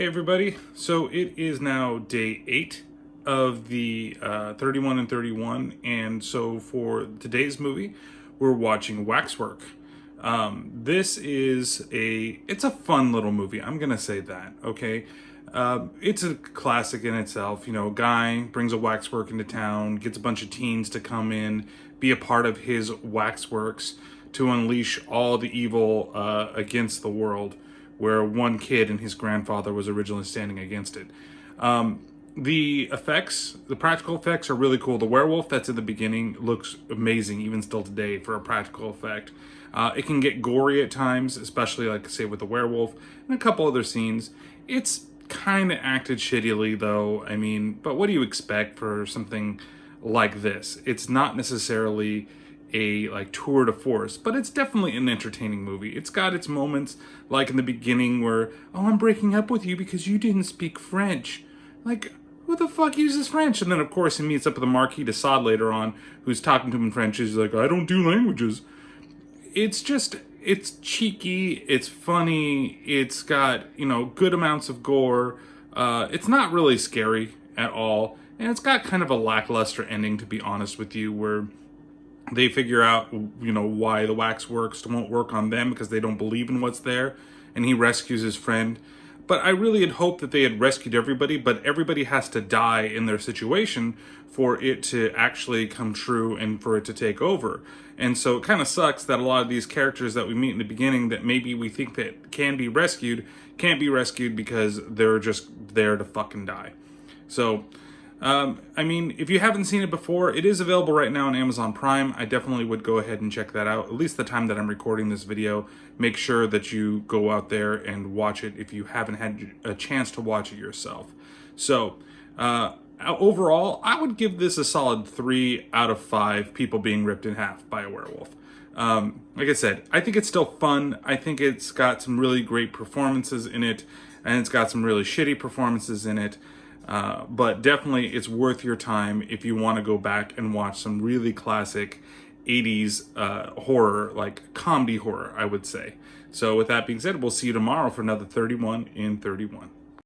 Hey everybody, so it is now day 8 of the 31 and 31, and so for today's movie, we're watching Waxwork. It's a fun little movie, I'm gonna say that, okay? It's a classic in itself, a guy brings a waxwork into town, gets a bunch of teens to come in, be a part of his waxworks to unleash all the evil against the world, where one kid and his grandfather was originally standing against it. The practical effects are really cool. The werewolf that's in the beginning looks amazing, even still today, for a practical effect. It can get gory at times, especially, like, say, with the werewolf and a couple other scenes. It's kind of acted shittily, though. I mean, but what do you expect for something like this? It's not necessarily a tour de force, but it's definitely an entertaining movie. It's got its moments, like in the beginning where, oh, I'm breaking up with you because you didn't speak French. Like, who the fuck uses French? And then, of course, he meets up with the Marquis de Sade later on, who's talking to him in French. He's like, I don't do languages. It's cheeky, it's funny, it's got, good amounts of gore. It's not really scary at all, and it's got kind of a lackluster ending, to be honest with you, where they figure out, why the waxworks won't work on them because they don't believe in what's there, and he rescues his friend. But I really had hoped that they had rescued everybody, but everybody has to die in their situation for it to actually come true and for it to take over. And so it kind of sucks that a lot of these characters that we meet in the beginning that maybe we think that can be rescued, can't be rescued because they're just there to fucking die. So, if you haven't seen it before, it is available right now on Amazon Prime. I definitely would go ahead and check that out, at least the time that I'm recording this video. Make sure that you go out there and watch it if you haven't had a chance to watch it yourself. So, overall, I would give this a solid 3 out of 5 people being ripped in half by a werewolf. Like I said, I think it's still fun. I think it's got some really great performances in it, and it's got some really shitty performances in it. But definitely it's worth your time if you want to go back and watch some really classic 80s horror, like comedy horror, I would say. So with that being said, we'll see you tomorrow for another 31 in 31.